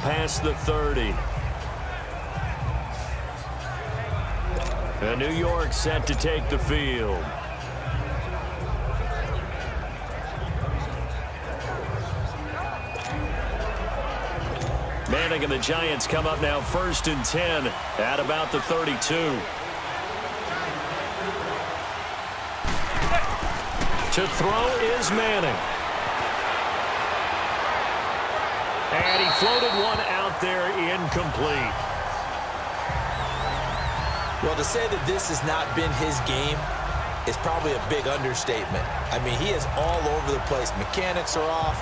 past the 30. And New York set to take the field. Manning and the Giants come up now 1st and 10 at about the 32. To throw is Manning. And he floated one out there, incomplete. Well, to say that this has not been his game is probably a big understatement. I mean, he is all over the place. Mechanics are off,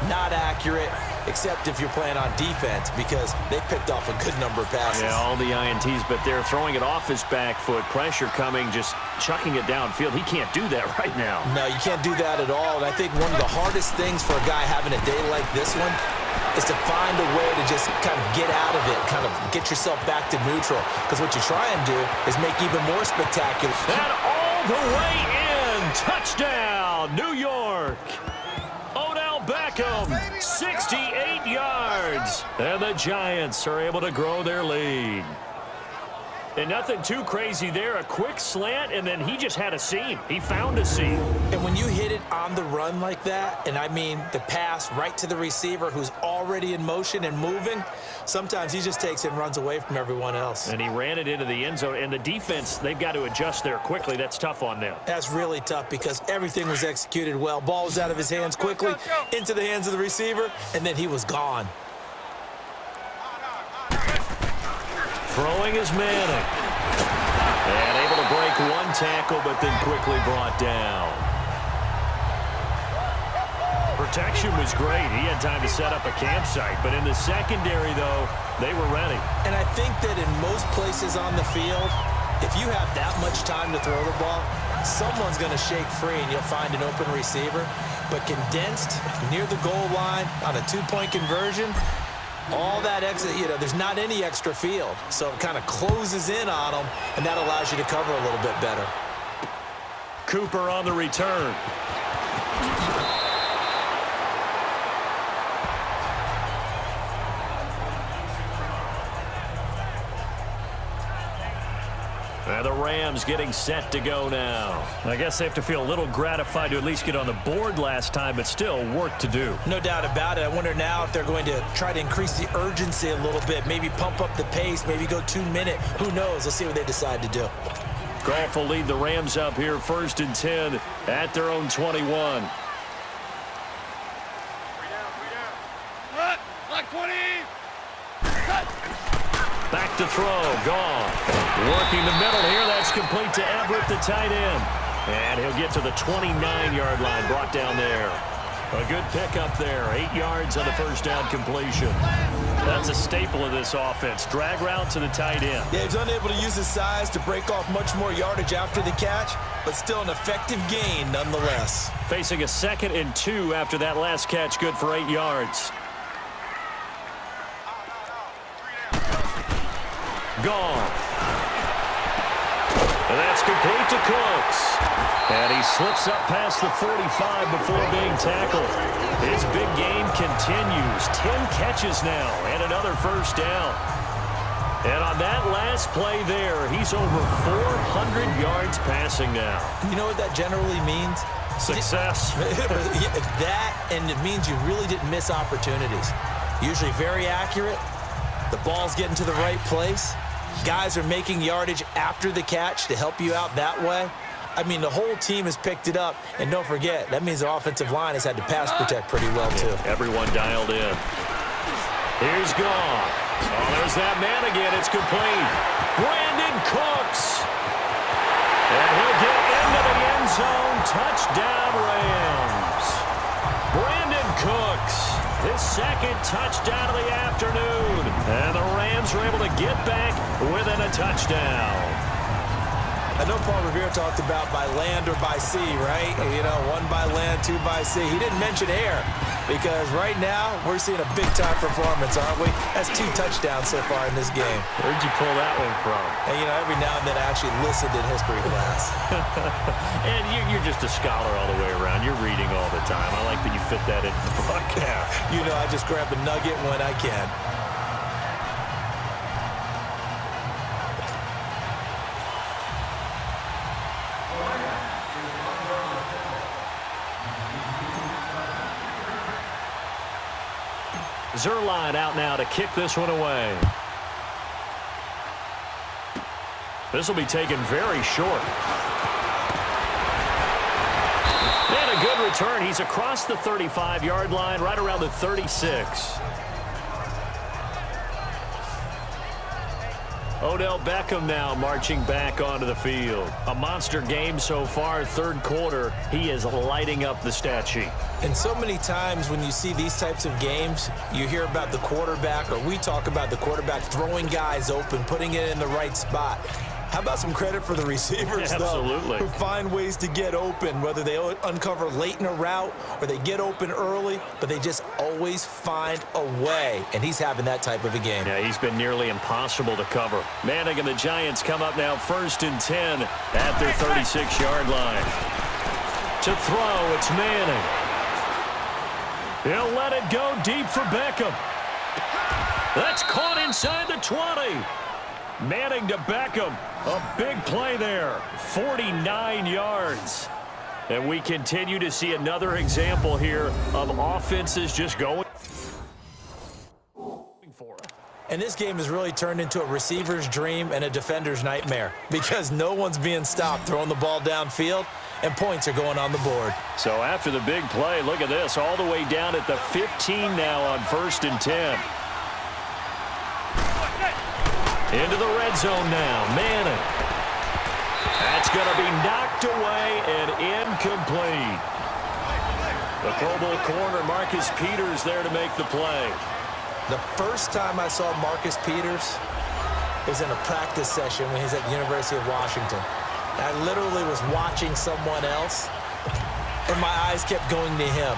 not accurate, except if you're playing on defense, because they picked off a good number of passes. Yeah, all the INTs, but they're throwing it off his back foot. Pressure coming, just chucking it downfield. He can't do that right now. No, you can't do that at all. And I think one of the hardest things for a guy having a day like this one is to find a way to just kind of get out of it, kind of get yourself back to neutral. Because what you try and do is make even more spectacular. And all the way in. Touchdown, New York. Beckham, 68 yards. And the Giants are able to grow their lead. And nothing too crazy there. A quick slant, and then he just had a seam. He found a seam. And when you hit it on the run like that, and I mean the pass right to the receiver who's already in motion and moving, sometimes he just takes it and runs away from everyone else. And he ran it into the end zone. And the defense, they've got to adjust there quickly. That's tough on them. That's really tough because everything was executed well. Ball was out of his hands quickly, into the hands of the receiver, and then he was gone. Throwing is Manning. And able to break one tackle, but then quickly brought down. Protection was great. He had time to set up a campsite. But in the secondary, though, they were ready. And I think that in most places on the field, if you have that much time to throw the ball, someone's going to shake free and you'll find an open receiver. But condensed near the goal line on a two-point conversion, all that exit, there's not any extra field. So it kind of closes in on them, and that allows you to cover a little bit better. Cooper on the return. And the Rams getting set to go now. I guess they have to feel a little gratified to at least get on the board last time, but still work to do. No doubt about it. I wonder now if they're going to try to increase the urgency a little bit, maybe pump up the pace, maybe go 2 minute. Who knows? Let's see what they decide to do. Goff will lead the Rams up here 1st and 10 at their own 21. Back to throw, Goff. Working the middle here, that's complete to Everett, the tight end. And he'll get to the 29-yard line, brought down there. A good pickup there, 8 yards on the first down completion. That's a staple of this offense, drag route to the tight end. Yeah, he's unable to use his size to break off much more yardage after the catch, but still an effective gain nonetheless. Facing a 2nd and 2 after that last catch, good for 8 yards. Goff. And that's complete to Cooks. And he slips up past the 45 before being tackled. His big game continues. 10 catches now and another first down. And on that last play there, he's over 400 yards passing now. You know what that generally means? Success. That, and it means you really didn't miss opportunities. Usually very accurate. The ball's getting to the right place. Guys are making yardage after the catch to help you out that way. I mean, the whole team has picked it up. And don't forget, that means the offensive line has had to pass protect pretty well, too. Everyone dialed in. Here's Goff. Oh, there's that man again. It's complete. Brandon Cooks. And he'll get into the end zone. Touchdown, Rams. Brandon Cooks. His 2nd touchdown of the afternoon. And the Rams are able to get back within a touchdown. I know Paul Revere talked about by land or by sea, right? You know, 1 by land, 2 by sea. He didn't mention air because right now we're seeing a big-time performance, aren't we? That's 2 touchdowns so far in this game. Where'd you pull that one from? And, you know, every now and then I actually listened in history class. And you're just a scholar all the way around. You're reading all the time. I like that you fit that in the book. Yeah, you know, I just grab a nugget when I can. Zerline out now to kick this one away. This will be taken very short. And a good return. He's across the 35-yard line, right around the 36. Odell Beckham now marching back onto the field. A monster game so far, third quarter. He is lighting up the stat sheet. And so many times when you see these types of games, you hear about the quarterback, or we talk about the quarterback throwing guys open, putting it in the right spot. How about some credit for the receivers, Absolutely. though, who find ways to get open, whether they uncover late in a route or they get open early, but they just always find a way. And he's having that type of a game. Yeah, he's been nearly impossible to cover. Manning and the Giants come up now 1st and 10 at their 36-yard line. To throw, it's Manning. He'll let it go deep for Beckham. That's caught inside the 20. Manning to Beckham. A big play there. 49 yards. And we continue to see another example here of offenses just going for it. And this game has really turned into a receiver's dream and a defender's nightmare because no one's being stopped throwing the ball downfield, and points are going on the board. So after the big play, look at this, all the way down at the 15 now on 1st and 10. Into the red zone now, Manning. That's going to be knocked away and incomplete. The Pro Bowl corner, Marcus Peters, there to make the play. The first time I saw Marcus Peters was in a practice session when he was at the University of Washington. I literally was watching someone else, and my eyes kept going to him.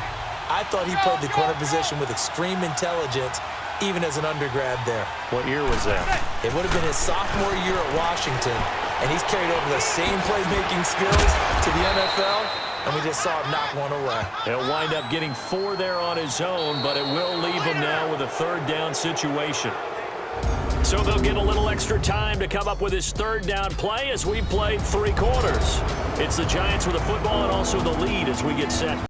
I thought he played the corner position with extreme intelligence, even as an undergrad there. What year was that? It would have been his sophomore year at Washington, and he's carried over the same playmaking skills to the NFL, and we just saw him knock one away. He'll wind up getting 4 there on his own, but it will leave him now with a 3rd down situation. So they'll get a little extra time to come up with his 3rd down play as we played 3 quarters. It's the Giants with the football and also the lead as we get set.